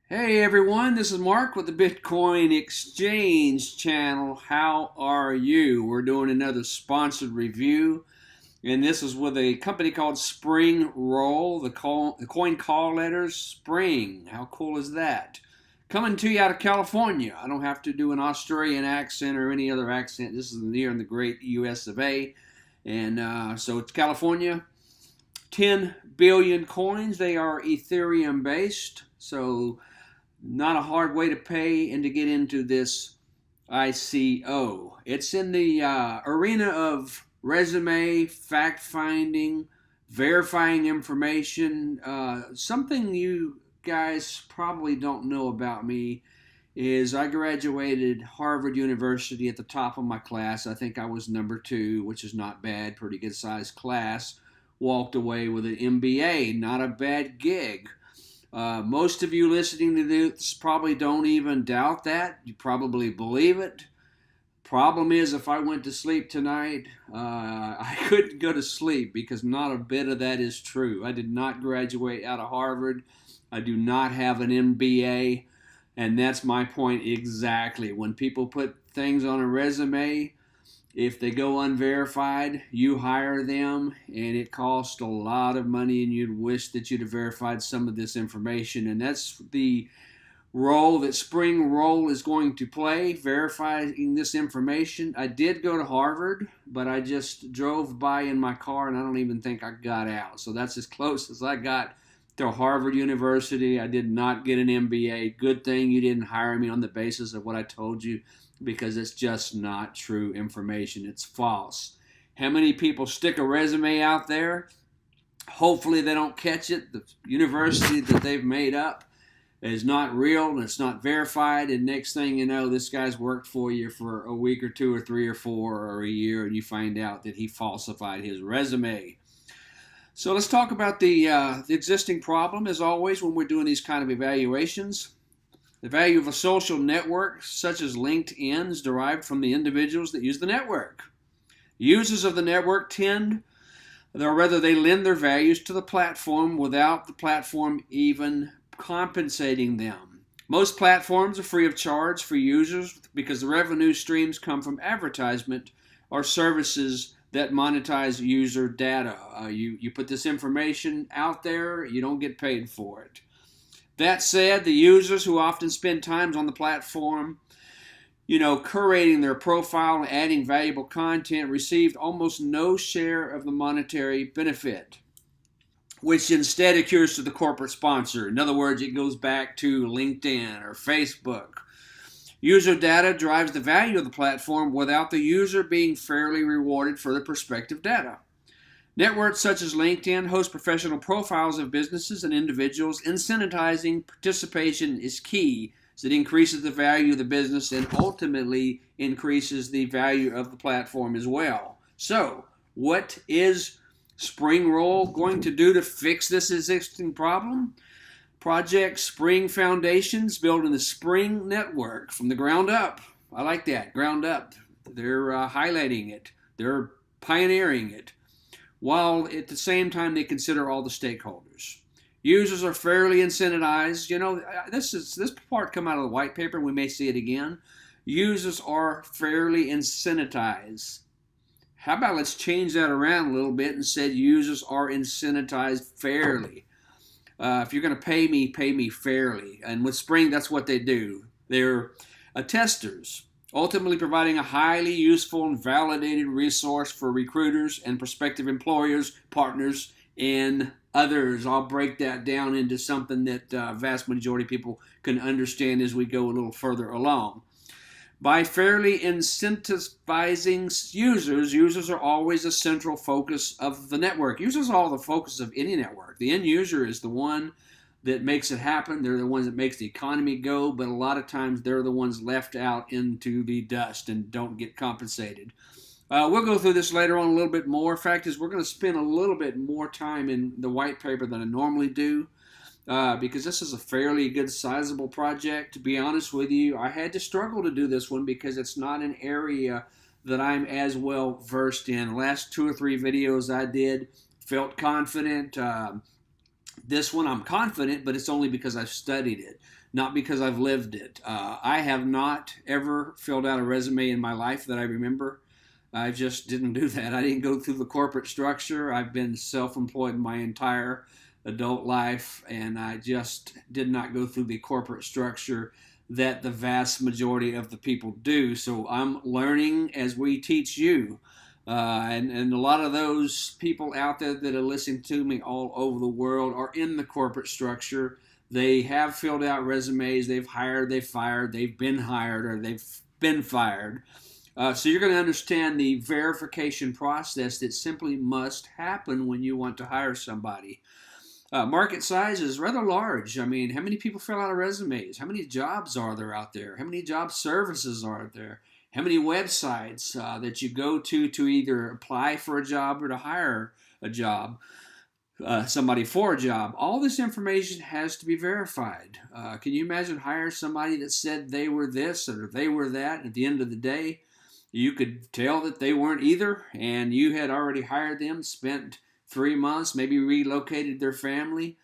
Hey everyone, this is Mark with the Bitcoin Exchange channel. How are you? We're doing another sponsored review, and this is with a company called SpringRole, the coin call letters Spring. How cool is that? Coming to you out of California. I don't have to do an Australian accent or any other accent. This is near in the great US of A. And so it's California. 10 billion coins. They are Ethereum based. So not a hard way to pay and to get into this ICO. It's in the arena of resume, fact finding, verifying information. Something you guys probably don't know about me is I graduated Harvard University at the top of my class. I think I was number 2, which is not bad, pretty good sized class. Walked away with an MBA, not a bad gig. Most of you listening to this probably don't even doubt that. You probably believe it. Problem is, if I went to sleep tonight, I couldn't go to sleep because not a bit of that is true. I did not graduate out of Harvard. I do not have an MBA. And that's my point exactly. When people put things on a resume, if they go unverified, you hire them, and it costs a lot of money, and you'd wish that you'd have verified some of this information. And that's the role that SpringRole is going to play, verifying this information. I did go to Harvard, but I just drove by in my car, and I don't even think I got out. So that's as close as I got to Harvard University. I did not get an MBA. Good thing you didn't hire me on the basis of what I told you, because it's just not true information. It's false. How many people stick a resume out there? Hopefully they don't catch it. The university that they've made up is not real and it's not verified, and next thing you know, this guy's worked for you for a week or 2 or 3 or 4 or a year, and you find out that he falsified his resume. So let's talk about the existing problem. As always, when we're doing these kind of evaluations, the value of a social network, such as LinkedIn, is derived from the individuals that use the network. Users of the network lend their values to the platform without the platform even compensating them. Most platforms are free of charge for users because the revenue streams come from advertisement or services that monetize user data. You put this information out there, you don't get paid for it. That said, the users who often spend time on the platform, curating their profile and adding valuable content, received almost no share of the monetary benefit, which instead accrues to the corporate sponsor. In other words, it goes back to LinkedIn or Facebook. User data drives the value of the platform without the user being fairly rewarded for the prospective data. Networks such as LinkedIn host professional profiles of businesses and individuals. Incentivizing participation is key, as it increases the value of the business and ultimately increases the value of the platform as well. So, what is SpringRole going to do to fix this existing problem? Project Spring Foundations, building the Spring network from the ground up. I like that, ground up. They're highlighting it. They're pioneering it, while at the same time they consider all the stakeholders. Users are fairly incentivized. This part come out of the white paper. We may see it again. Users are fairly incentivized. How about let's change that around a little bit and say users are incentivized fairly. If you're going to pay me fairly. And with Spring, that's what they do. They're testers, ultimately providing a highly useful and validated resource for recruiters and prospective employers, partners, and others. I'll break that down into something that vast majority of people can understand as we go a little further along. By fairly incentivizing users are always a central focus of the network. Users are all the focus of any network. The end user is the one that makes it happen. They're the ones that makes the economy go, but a lot of times they're the ones left out into the dust and don't get compensated. We'll go through this later on a little bit more. Fact is, we're going to spend a little bit more time in the white paper than I normally do, because this is a fairly good sizable project. To be honest with you, I had to struggle to do this one because it's not an area that I'm as well versed in. The last 2 or 3 videos I did, felt confident, This one I'm confident, but it's only because I've studied it, not because I've lived it. I have not ever filled out a resume in my life that I remember. I just didn't do that. I didn't go through the corporate structure. I've been self-employed my entire adult life, and I just did not go through the corporate structure that the vast majority of the people do. So I'm learning as we teach you. And a lot of those people out there that are listening to me all over the world are in the corporate structure. They have filled out resumes, they've hired, they've fired, they've been hired, or they've been fired. So you're going to understand the verification process that simply must happen when you want to hire somebody. Market size is rather large. I mean, how many people fill out resumes? How many jobs are there out there? How many job services are there? How many websites that you go to either apply for a job or to hire a job, somebody for a job? All this information has to be verified. Can you imagine hiring somebody that said they were this or they were that, and at the end of the day, you could tell that they weren't either, and you had already hired them, spent 3 months, maybe relocated their family,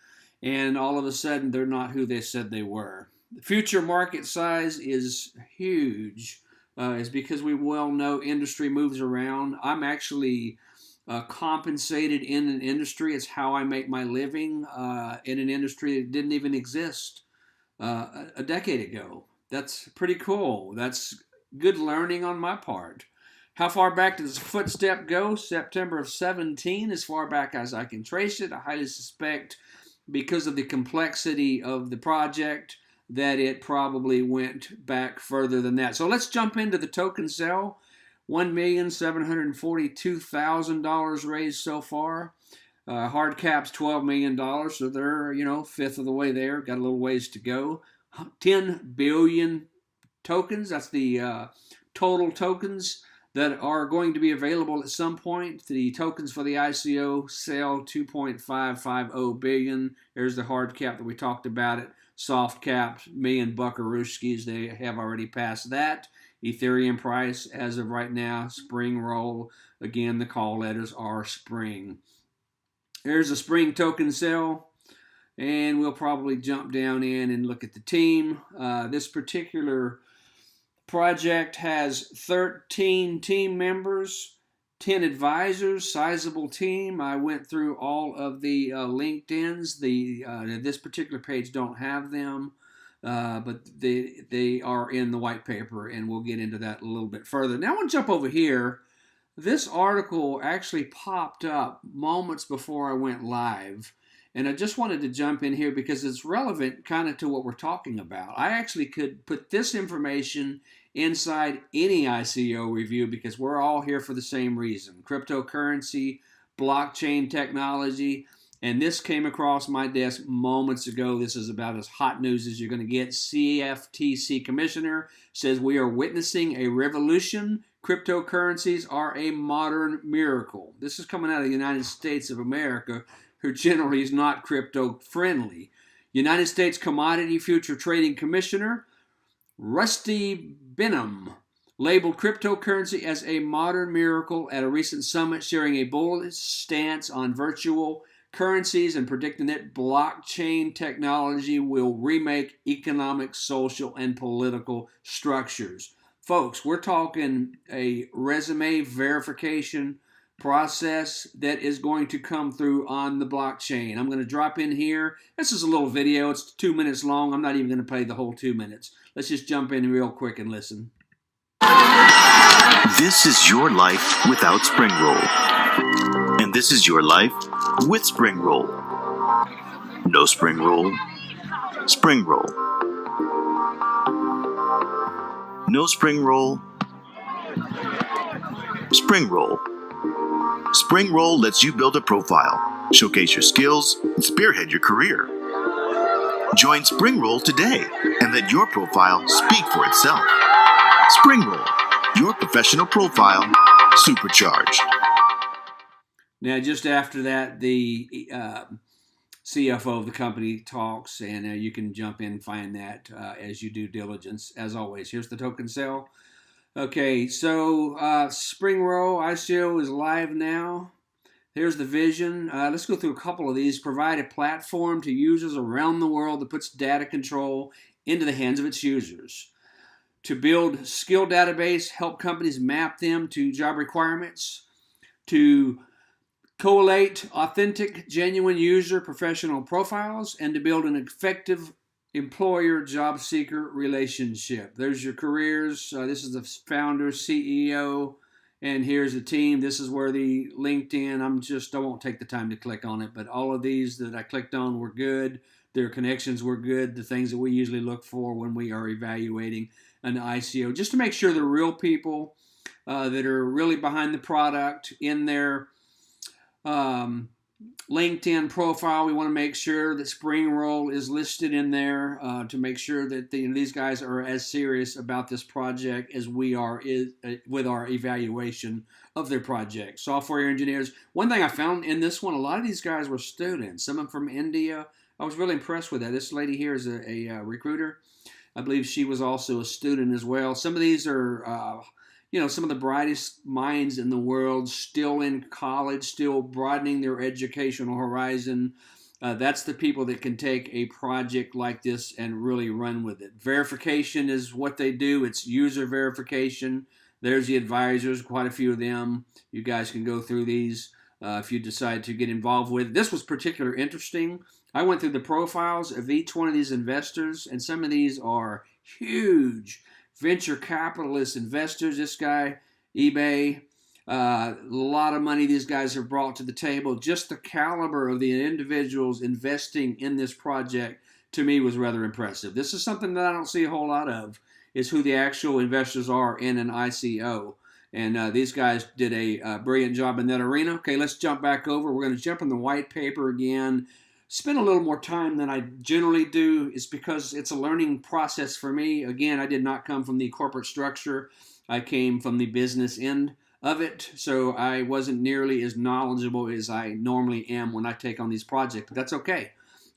and all of a sudden they're not who they said they were. The future market size is huge. Is because we well know industry moves around. I'm actually compensated in an industry. It's how I make my living in an industry that didn't even exist a decade ago. That's pretty cool. That's good learning on my part. How far back does the footstep go? September of 17, as far back as I can trace it. I highly suspect, because of the complexity of the project, that it probably went back further than that. So let's jump into the token sale. $1,742,000 raised so far. Hard cap's $12 million, so they're, fifth of the way there. Got a little ways to go. 10 billion tokens. That's the total tokens that are going to be available at some point. The tokens for the ICO sell 2.550 billion. There's the hard cap that we talked about it. Soft cap, million buckarooskies. They have already passed that. Ethereum price as of right now, SpringRole. Again, the call letters are Spring. There's a Spring token sale. And we'll probably jump down in and look at the team. This particular project has 13 team members, 10 advisors, sizable team. I went through all of the LinkedIn's. This particular page don't have them, but they are in the white paper, and we'll get into that a little bit further. Now I want to jump over here. This article actually popped up moments before I went live. And I just wanted to jump in here because it's relevant kind of to what we're talking about. I actually could put this information inside any ICO review because we're all here for the same reason. Cryptocurrency, blockchain technology, and this came across my desk moments ago. This is about as hot news as you're going to get. CFTC Commissioner says we are witnessing a revolution. Cryptocurrencies are a modern miracle. This is coming out of the United States of America, who generally is not crypto friendly. United States Commodity Future Trading Commissioner Rusty Benham labeled cryptocurrency as a modern miracle at a recent summit, sharing a bullish stance on virtual currencies and predicting that blockchain technology will remake economic, social, and political structures. Folks, we're talking a resume verification process that is going to come through on the blockchain. I'm going to drop in here. This is a little video. It's 2 minutes long. I'm not even going to play the whole 2 minutes. Let's just jump in real quick and listen. This is your life without SpringRole. And this is your life with SpringRole. No SpringRole. SpringRole. No SpringRole. SpringRole. SpringRole lets you build a profile, showcase your skills, and spearhead your career. Join SpringRole today and let your profile speak for itself. SpringRole, your professional profile supercharged. Now, just after that, the CFO of the company talks, and you can jump in and find that as you do diligence. As always, here's the token sale. Okay, so SpringRole ICO is live now. Here's the vision. Let's go through a couple of these. Provide a platform to users around the world that puts data control into the hands of its users. To build skill database, help companies map them to job requirements. To collate authentic, genuine user professional profiles, and to build an effective employer job seeker relationship. There's your careers. This is the founder, CEO, and here's the team. This is where the LinkedIn, I won't take the time to click on it, but all of these that I clicked on were good. Their connections were good, the things that we usually look for when we are evaluating an ICO, just to make sure they're real people that are really behind the product in their LinkedIn profile. We want to make sure that SpringRole is listed in there to make sure that these guys are as serious about this project as we are with our evaluation of their project. Software engineers. One thing I found in this one, a lot of these guys were students, some of them from India. I was really impressed with that. This lady here is a recruiter. I believe she was also a student as well. Some of these are some of the brightest minds in the world, still in college, still broadening their educational horizon. That's the people that can take a project like this and really run with it. Verification is what they do. It's user verification. There's the advisors, quite a few of them. You guys can go through these if you decide to get involved with it. This was particularly interesting. I went through the profiles of each one of these investors, and some of these are huge venture capitalist investors. This guy, eBay, a lot of money these guys have brought to the table. Just the caliber of the individuals investing in this project, to me, was rather impressive. This is something that I don't see a whole lot of, is who the actual investors are in an ICO. And these guys did a brilliant job in that arena. Okay, let's jump back over. We're going to jump in the white paper again. Spend a little more time than I generally do. It's because it's a learning process for me. Again, I did not come from the corporate structure. I came from the business end of it, so I wasn't nearly as knowledgeable as I normally am when I take on these projects. But that's okay.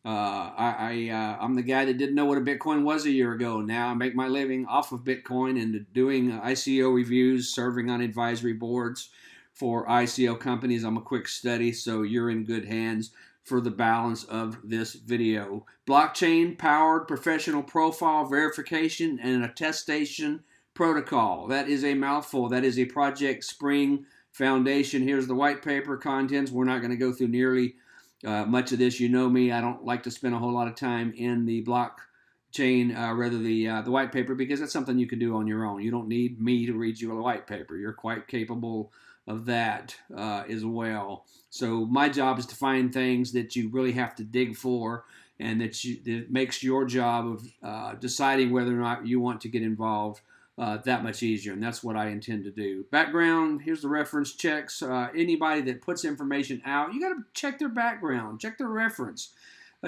I'm the guy that didn't know what a Bitcoin was a year ago. Now I make my living off of Bitcoin and doing ICO reviews, serving on advisory boards for ICO companies. I'm a quick study, so you're in good hands for the balance of this video. Blockchain-powered professional profile verification and attestation protocol. That is a mouthful. That is a Project Spring Foundation. Here's the white paper contents. We're not going to go through nearly much of this. You know me. I don't like to spend a whole lot of time in the blockchain, the white paper, because that's something you can do on your own. You don't need me to read you a white paper. You're quite capable of that as well. So my job is to find things that you really have to dig for, and that makes your job of deciding whether or not you want to get involved that much easier, and that's what I intend to do. Background, here's the reference checks. Anybody that puts information out, you got to check their background, check their reference,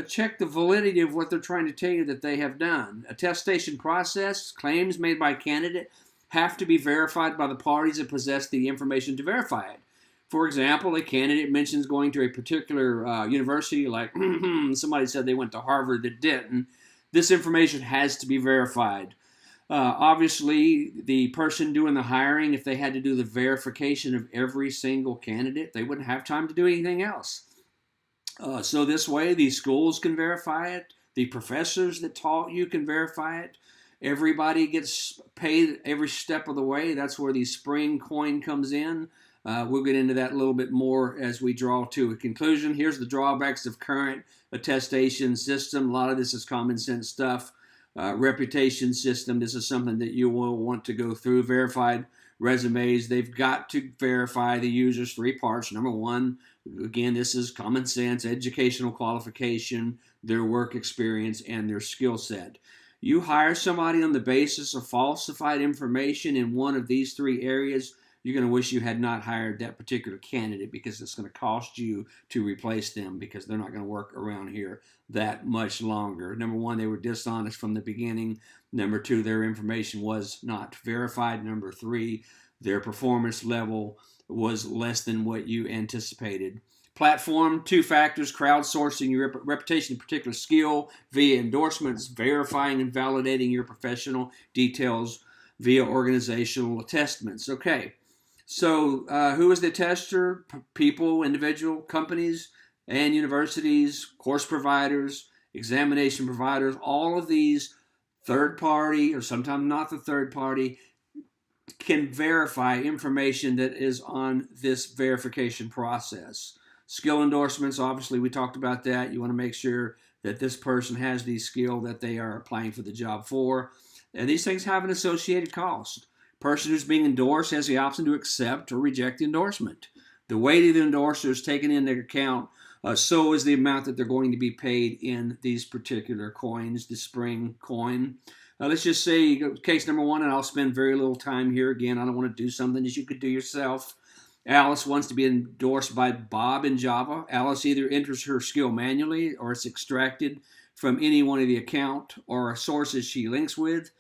check the validity of what they're trying to tell you that they have done. Attestation process, claims made by candidate have to be verified by the parties that possess the information to verify it. For example, a candidate mentions going to a particular university, like somebody said they went to Harvard that didn't. This information has to be verified. Obviously, the person doing the hiring, if they had to do the verification of every single candidate, they wouldn't have time to do anything else. So this way, the schools can verify it. The professors that taught you can verify it. Everybody gets paid every step of the way. That's where the Spring coin comes in. We'll get into that a little bit more as we draw to a conclusion. Here's the drawbacks of current attestation system. A lot of this is common sense stuff. Reputation system, this is something that you will want to go through. Verified resumes, they've got to verify the user's three parts. Number one, again, this is common sense, educational qualification, their work experience, and their skill set. You hire somebody on the basis of falsified information in one of these three areas, you're going to wish you had not hired that particular candidate, because it's going to cost you to replace them, because they're not going to work around here that much longer. Number one, they were dishonest from the beginning. Number two, their information was not verified. Number three, their performance level was less than what you anticipated. Platform, two factors: crowdsourcing your reputation, particular skill via endorsements, verifying and validating your professional details via organizational attestments. Okay. So who is the tester? People, individual, companies, and universities, course providers, examination providers, all of these third party, or sometimes not the third party, can verify information that is on this verification process. Skill endorsements, obviously, we talked about that. You want to make sure that this person has the skill that they are applying for the job for. And these things have an associated cost. Person who's being endorsed has the option to accept or reject the endorsement. The weight of the endorser is taken into account, so is the amount that they're going to be paid in these particular coins, the Spring coin. Let's just say case number one, and I'll spend very little time here. Again, I don't want to do something that you could do yourself. Alice wants to be endorsed by Bob in Java. Alice either enters her skill manually or it's extracted from any one of the account or sources she links with.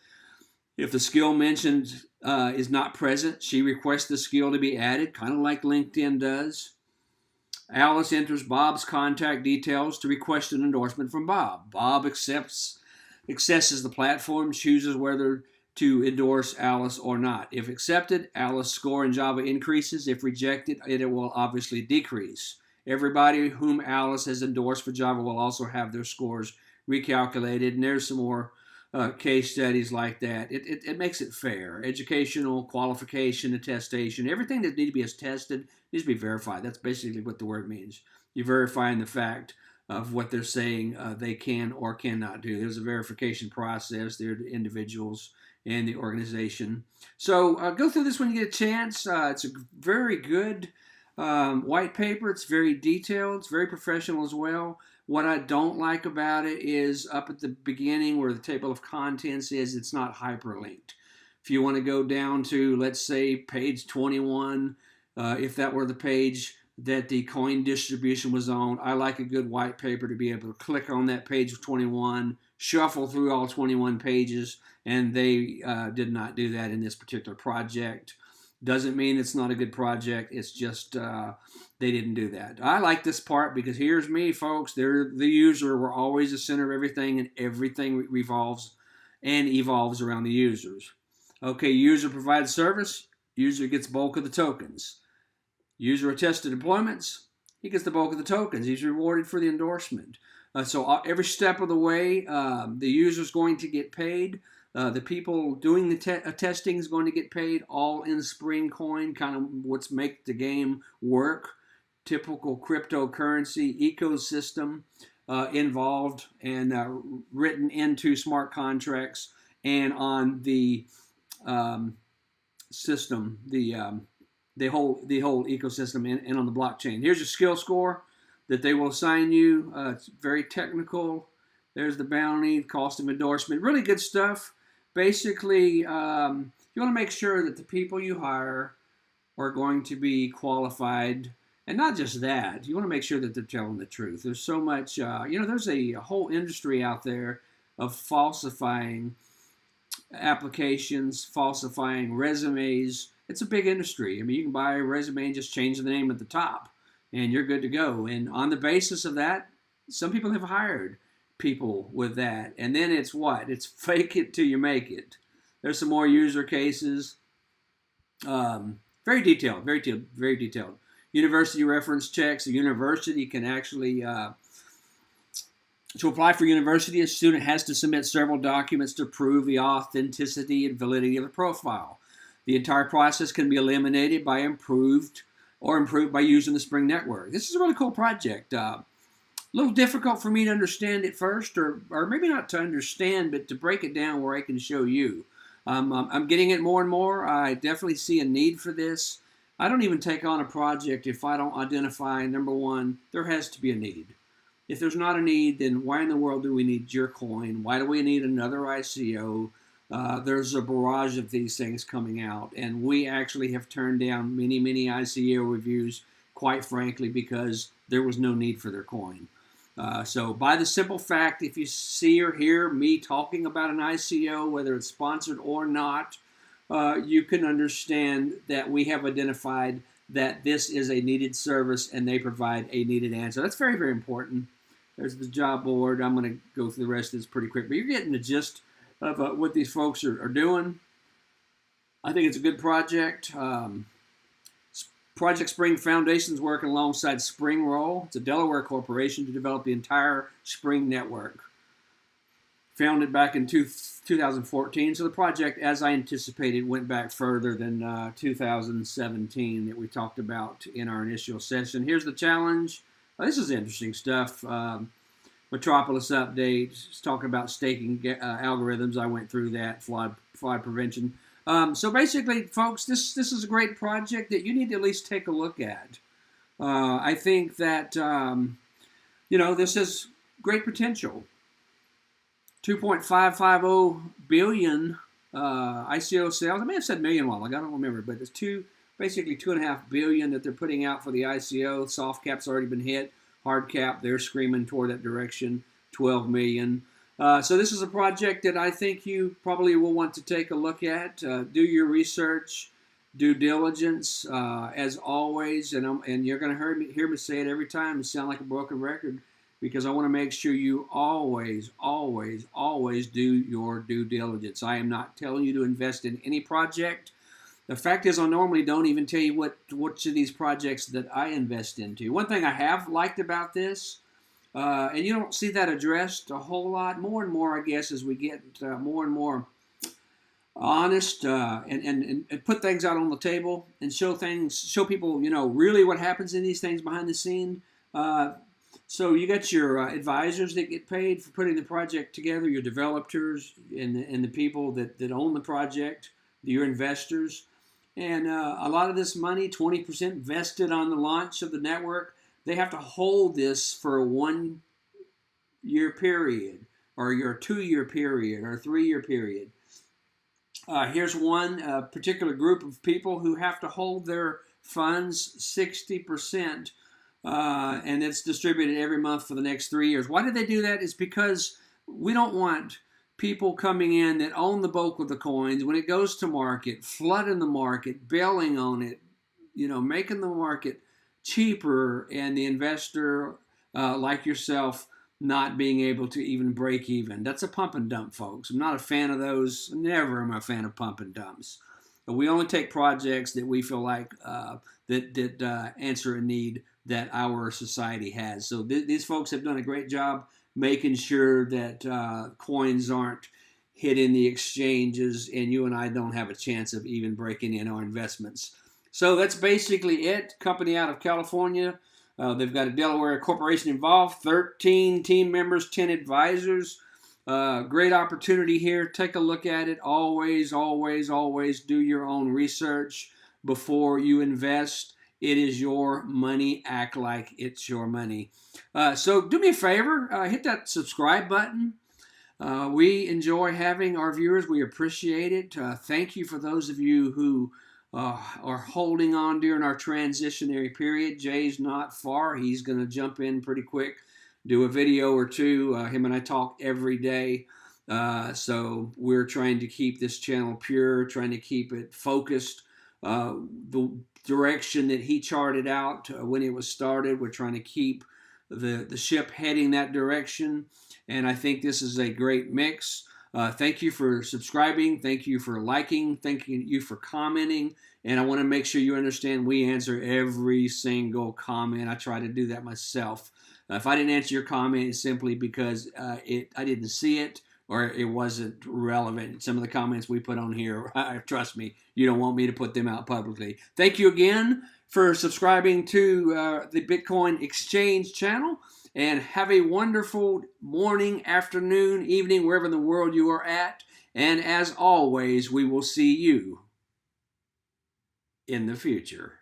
If the skill mentioned is not present, she requests the skill to be added, kind of like LinkedIn does. Alice enters Bob's contact details to request an endorsement from Bob. Bob accesses the platform, chooses whether to endorse Alice or not. If accepted, Alice's score in Java increases. If rejected, it will obviously decrease. Everybody whom Alice has endorsed for Java will also have their scores recalculated, and there's some more case studies like that. It makes it fair. Educational, qualification, attestation, everything that needs to be tested needs to be verified. That's basically what the word means. You're verifying the fact of what they're saying they can or cannot do. There's a verification process. There are the individuals and the organization. So go through this when you get a chance. It's a very good white paper. It's very detailed. It's very professional as well. What I don't like about it is up at the beginning where the table of contents is, it's not hyperlinked. If you want to go down to, let's say, page 21, if that were the page that the coin distribution was on, I like a good white paper to be able to click on that page 21, shuffle through all 21 pages, and they did not do that in this particular project. Doesn't mean it's not a good project. It's just they didn't do that. I like this part because here's me, folks. They're the user. We're always the center of everything, and everything revolves and evolves around the users. Okay, user provides service. User gets bulk of the tokens. User attested deployments. He gets the bulk of the tokens. He's rewarded for the endorsement. So every step of the way, the user's going to get paid. The people doing the testing is going to get paid, all in Spring coin, kind of what's make the game work. Typical cryptocurrency ecosystem involved and written into smart contracts and on the system, the whole ecosystem and on the blockchain. Here's your skill score that they will assign you. It's very technical. There's the bounty, cost of endorsement, really good stuff. Basically, you want to make sure that the people you hire are going to be qualified. And not just that, you want to make sure that they're telling the truth. There's so much, there's a whole industry out there of falsifying applications, falsifying resumes. It's a big industry. I mean, you can buy a resume and just change the name at the top, and you're good to go. And on the basis of that, some people have hired people with that. And then it's what? It's fake it till you make it. There's some more user cases. Very detailed, very detailed, very detailed. University reference checks. A university can actually, to apply for university, a student has to submit several documents to prove the authenticity and validity of the profile. The entire process can be eliminated by improved by using the Spring Network. This is a really cool project. A little difficult for me to understand at first, or maybe not to understand, but to break it down where I can show you. I'm getting it more and more. I definitely see a need for this. I don't even take on a project if I don't identify, number one, there has to be a need. If there's not a need, then why in the world do we need your coin? Why do we need another ICO? There's a barrage of these things coming out, and we actually have turned down many, many ICO reviews, quite frankly, because there was no need for their coin. So by the simple fact, if you see or hear me talking about an ICO, whether it's sponsored or not, you can understand that we have identified that this is a needed service and they provide a needed answer. That's very, very important. There's the job board. I'm going to go through the rest of this pretty quick, but you're getting the gist of what these folks are doing. I think it's a good project. Project Spring Foundation is working alongside SpringRole. It's a Delaware corporation to develop the entire Spring network. Founded back in 2014, so the project, as I anticipated, went back further than 2017 that we talked about in our initial session. Here's the challenge. This is interesting stuff. Metropolis update. It's talking about staking algorithms. I went through that. Fraud prevention. So basically, folks, this is a great project that you need to at least take a look at. I think that this has great potential. 2.550 billion ICO sales. I may have said million a while ago. I don't remember, but it's basically 2.5 billion that they're putting out for the ICO. Soft cap's already been hit. Hard cap, they're screaming toward that direction. 12 million. So this is a project that I think you probably will want to take a look at. Do your research, due diligence, as always. And you're going to hear me say it every time and sound like a broken record, because I want to make sure you always, always, always do your due diligence. I am not telling you to invest in any project. The fact is, I normally don't even tell you which of these projects that I invest into. One thing I have liked about this, and you don't see that addressed a whole lot, more and more, I guess, as we get more and more honest and put things out on the table and show people, really what happens in these things behind the scene. So you got your advisors that get paid for putting the project together, your developers and the people that own the project, your investors. And a lot of this money, 20% vested on the launch of the network, they have to hold this for a 1 year period, or your 2 year period, or 3 year period. Here's one particular group of people who have to hold their funds 60%, and it's distributed every month for the next 3 years. Why did they do that? It's because we don't want people coming in that own the bulk of the coins when it goes to market, flooding the market, bailing on it, making the market cheaper, and the investor like yourself not being able to even break even. That's a pump and dump, folks. I'm not a fan of those. Never am I a fan of pump and dumps. But we only take projects that we feel like that answer a need that our society has. So these folks have done a great job making sure that coins aren't hitting the exchanges, and you and I don't have a chance of even breaking in our investments. So that's basically it. Company out of California. They've got a Delaware corporation involved, 13 team members, 10 advisors. Great opportunity here. Take a look at it. Always, always, always do your own research before you invest. It is your money. Act like it's your money. So do me a favor. Hit that subscribe button. We enjoy having our viewers. We appreciate it. Thank you for those of you who are holding on during our transitionary period. Jay's not far. He's going to jump in pretty quick, do a video or two. Him and I talk every day. So we're trying to keep this channel pure, trying to keep it focused. The direction that he charted out when it was started, we're trying to keep the ship heading that direction. And I think this is a great mix. Thank you for subscribing. Thank you for liking. Thank you for commenting. And I want to make sure you understand we answer every single comment. I try to do that myself. If I didn't answer your comment, it's simply because I didn't see it or it wasn't relevant. Some of the comments we put on here, trust me, you don't want me to put them out publicly. Thank you again for subscribing to the Bitcoin Exchange channel. And have a wonderful morning, afternoon, evening, wherever in the world you are at. And as always, we will see you in the future.